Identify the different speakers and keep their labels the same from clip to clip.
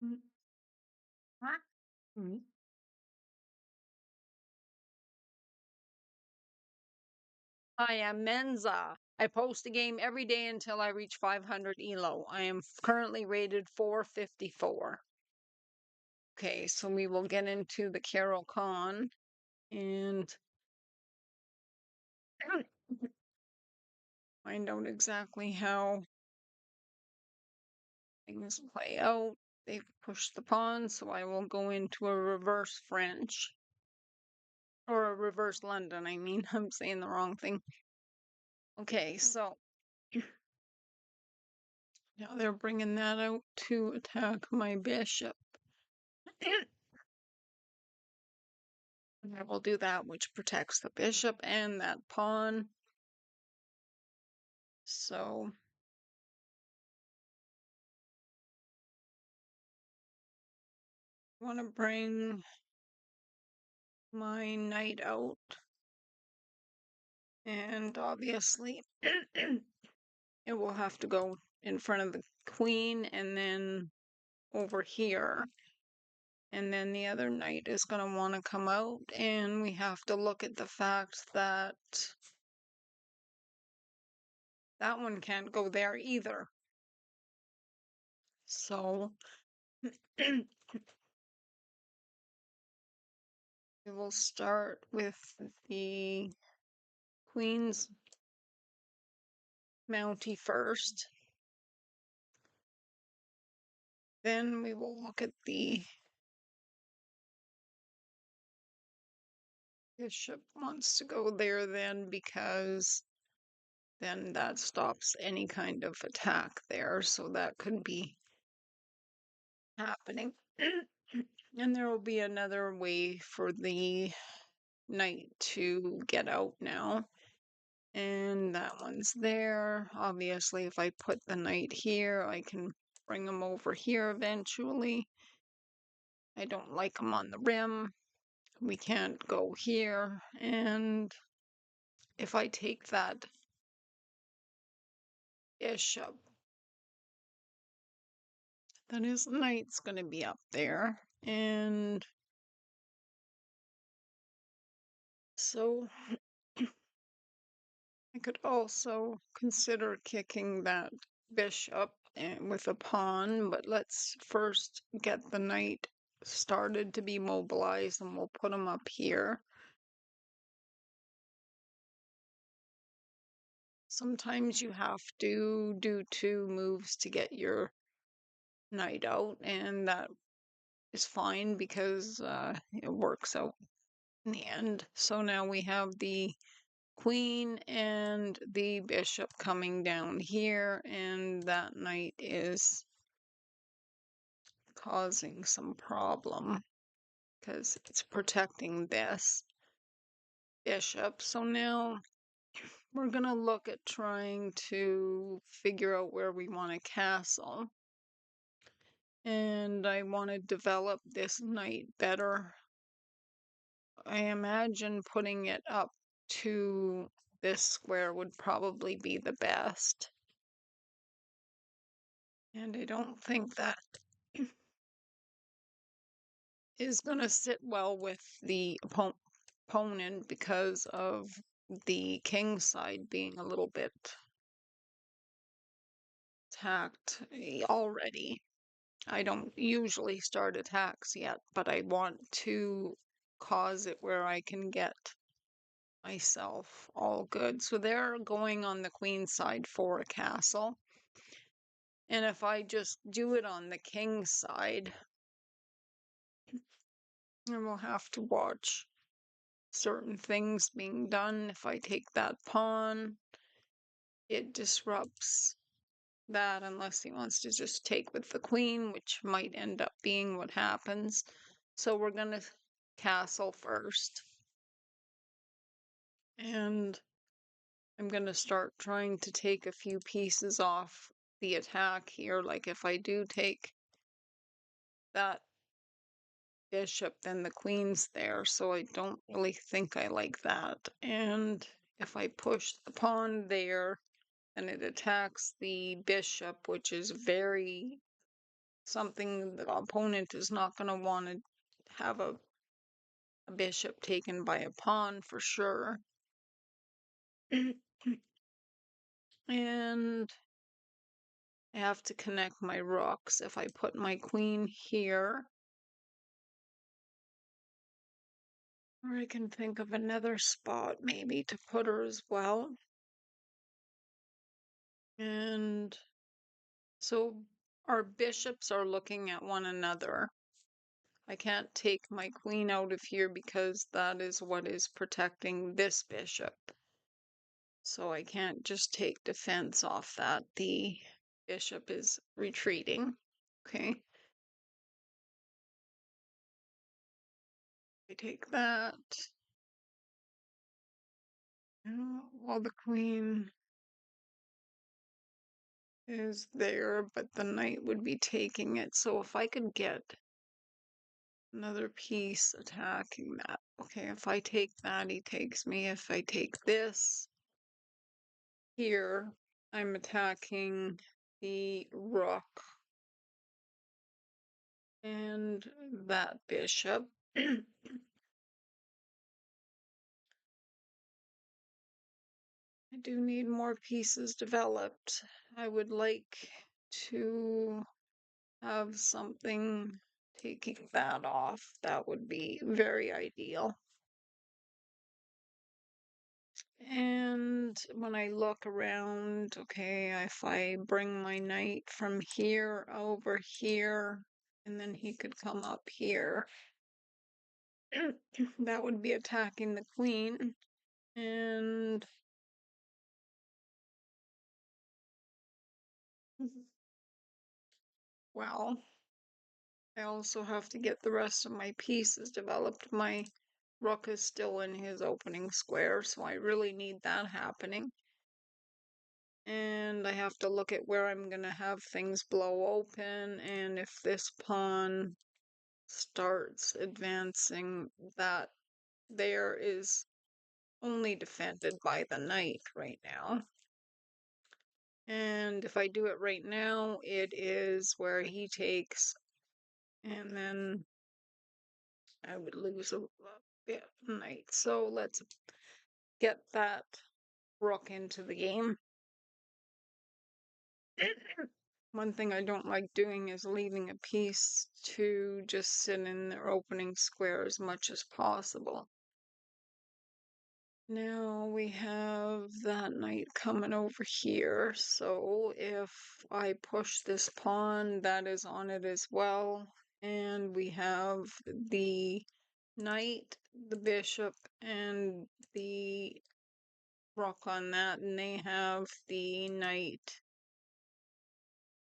Speaker 1: Mhm. I am Menza. I post a game every day until I reach 500 elo. I am currently rated 454. Okay, so we will get into the Carol Con and find out exactly how things play out. They've pushed the pawn, so I will go into a reverse French. Or a reverse London, I mean. I'm saying the wrong thing. Okay, so now they're bringing that out to attack my bishop. I will do that, which protects the bishop and that pawn. So I want to bring my knight out. And obviously, it will have to go in front of the queen and then over here. And then the other knight is going to want to come out. And we have to look at the fact that that one can't go there either. So we will start with the queen's mountie first. Then we will look at the bishop wants to go there then because then that stops any kind of attack there. So that could be happening. And there will be another way for the knight to get out now. And that one's there. Obviously, if I put the knight here, I can bring him over here eventually. I don't like him on the rim. We can't go here. And if I take that bishop, then his knight's going to be up there. And so I could also consider kicking that bishop with a pawn, but let's first get the knight started to be mobilized and we'll put him up here. Sometimes you have to do 2 moves to get your knight out, and that is fine because it works out in the end. So now we have the queen and the bishop coming down here, and that knight is causing some problem because it's protecting this bishop. So now we're going to look at trying to figure out where we want to castle. And I want to develop this knight better. I imagine putting it up to this square would probably be the best. And I don't think that is going to sit well with the opponent because of the king side being a little bit attacked already. I don't usually start attacks yet, but I want to cause it where I can get myself all good. So they're going on the queen side for a castle. And if I just do it on the king side, then we'll have to watch certain things being done. If I take that pawn, it disrupts that unless he wants to just take with the queen, which might end up being what happens. So we're going to castle first. And I'm going to start trying to take a few pieces off the attack here. Like if I do take that bishop, then the queen's there. So I don't really think I like that. And if I push the pawn there, then it attacks the bishop, which is very something the opponent is not going to want to have a bishop taken by a pawn for sure. And I have to connect my rooks. If I put my queen here, or I can think of another spot maybe to put her as well. And so our bishops are looking at one another. I can't take my queen out of here because that is what is protecting this bishop. So I can't just take defense off that. The bishop is retreating. Okay. I take that. Well, the queen is there, but the knight would be taking it. So if I could get another piece attacking that. Okay, if I take that, he takes me. If I take this here, I'm attacking the rook and that bishop. I do need more pieces developed. I would like to have something taking that off. That would be very ideal. And when I look around, okay, if I bring my knight from here over here, and then he could come up here, that would be attacking the queen. And well, I also have to get the rest of my pieces developed. My rook is still in his opening square, so I really need that happening. And I have to look at where I'm going to have things blow open, and if this pawn starts advancing, that there is only defended by the knight right now. And if I do it right now, it is where he takes, and then I would lose a knight. So let's get that rook into the game. One thing I don't like doing is leaving a piece to just sit in their opening square as much as possible. Now we have that knight coming over here, so if I push this pawn, that is on it as well. And we have the knight, the bishop, and the rook on that, and they have the knight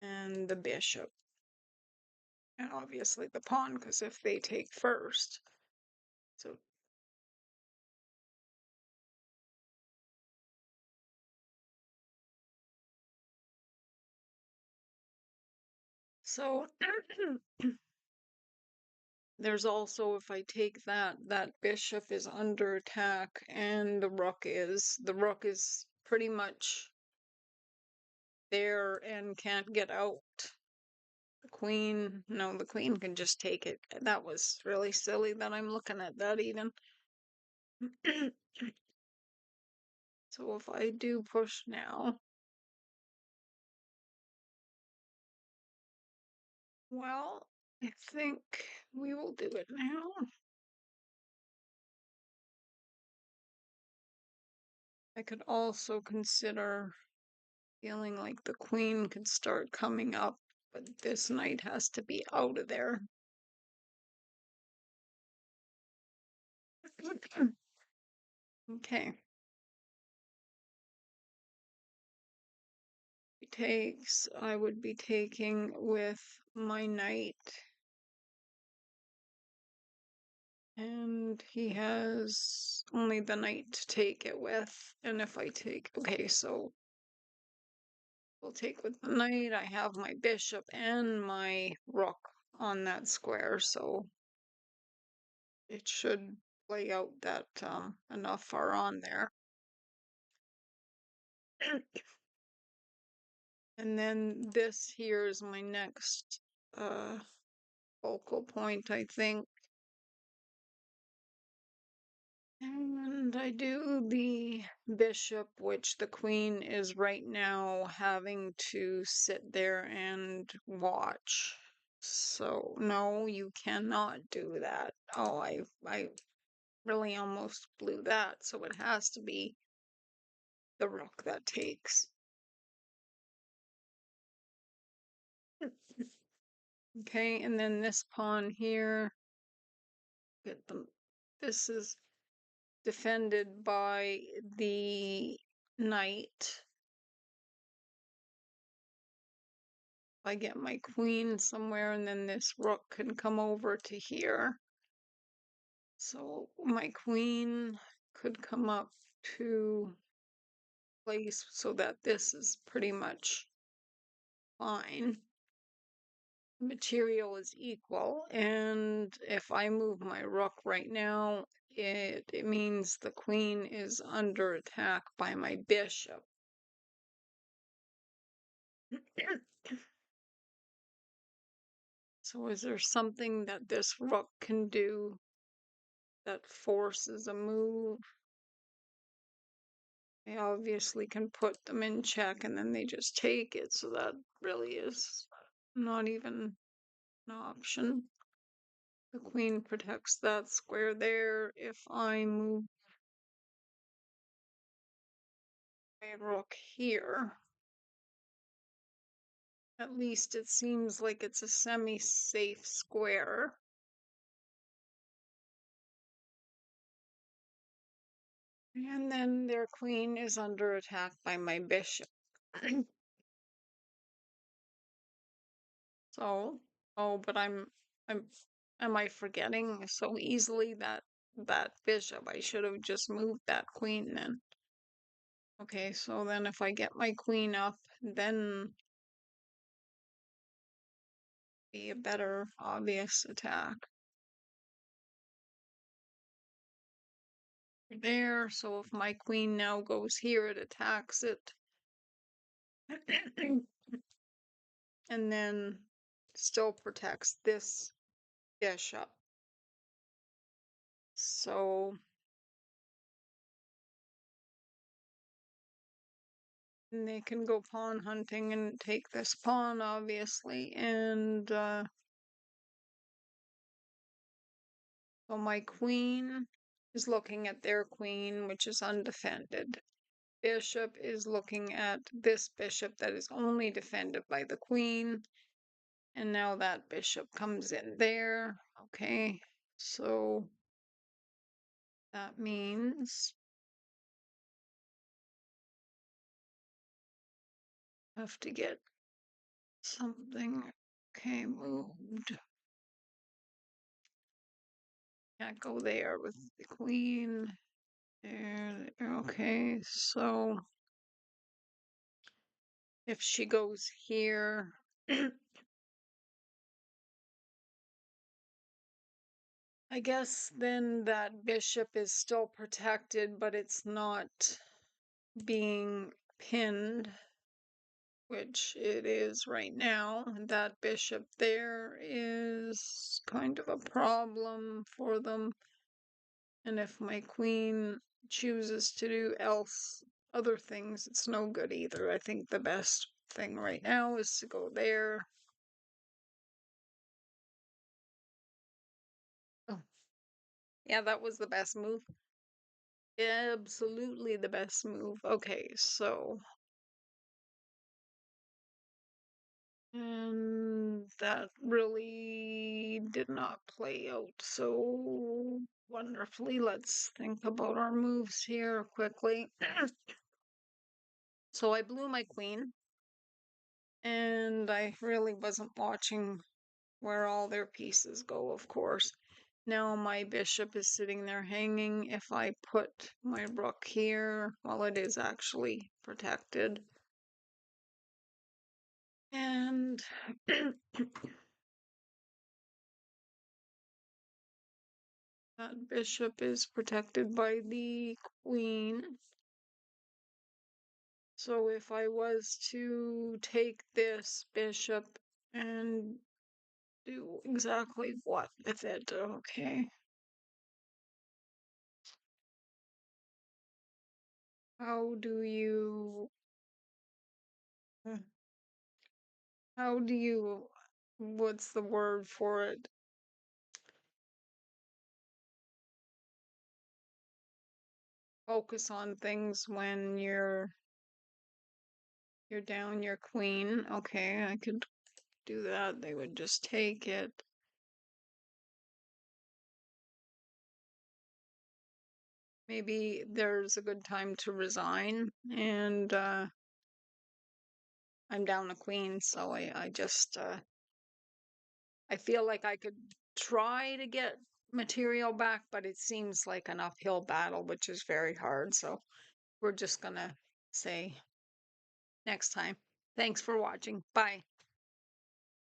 Speaker 1: and the bishop. And obviously the pawn, because if they take first. So So there's also, if I take that, that bishop is under attack, and the rook is pretty much there and can't get out. The queen, no, the queen can just take it. That was really silly that I'm looking at that even. So if I do push now, well, I think we will do it now. I could also consider feeling like the queen could start coming up, but this knight has to be out of there. Okay. He takes, I would be taking with my knight. And he has only the knight to take it with. And if I take, okay, so we'll take with the knight. I have my bishop and my rook on that square, so it should play out that enough far on there. And then this here is my next focal point, I think. And I do the bishop, which the queen is right now having to sit there and watch. So no, you cannot do that. Oh, I really almost blew that, so it has to be the rook that takes. Okay, and then this pawn here, get them. This is defended by the knight. I get my queen somewhere, and then this rook can come over to here. So my queen could come up to place so that this is pretty much fine. Material is equal, and if I move my rook right now, it means the queen is under attack by my bishop. So is there something that this rook can do that forces a move? I obviously can put them in check and then they just take it, so that really is not even an option. The queen protects that square there. If I move my rook here, at least it seems like it's a semi-safe square. And then their queen is under attack by my bishop. So, oh, but am I forgetting so easily that bishop? I should have just moved that queen then. Okay, so then if I get my queen up, then be a better obvious attack. There, so if my queen now goes here, it attacks it. And then still protects this bishop. So they can go pawn hunting and take this pawn, obviously, and so my queen is looking at their queen, which is undefended. Bishop is looking at this bishop that is only defended by the queen. And now that bishop comes in there. Okay, so that means I have to get something. Okay, moved. Can't go there with the queen. There. Okay, so if she goes here, I guess then that bishop is still protected, but it's not being pinned, which it is right now. That bishop there is kind of a problem for them. And if my queen chooses to do other things, it's no good either. I think the best thing right now is to go there. Oh, yeah, that was the best move. Absolutely the best move. Okay, so and that really did not play out so wonderfully. Let's think about our moves here quickly. So I blew my queen, and I really wasn't watching where all their pieces go, of course. Now my bishop is sitting there hanging. If I put my rook here, well, it is actually protected. And that bishop is protected by the queen. So if I was to take this bishop and exactly what with it. Okay. How do you, uh, how do you, what's the word for it? Focus on things when you're down, you're clean. Okay, I could do that. They would just take it. Maybe there's a good time to resign, and I'm down a queen, so I just I feel like I could try to get material back, but it seems like an uphill battle, which is very hard. So we're just gonna say next time. Thanks for watching. Bye.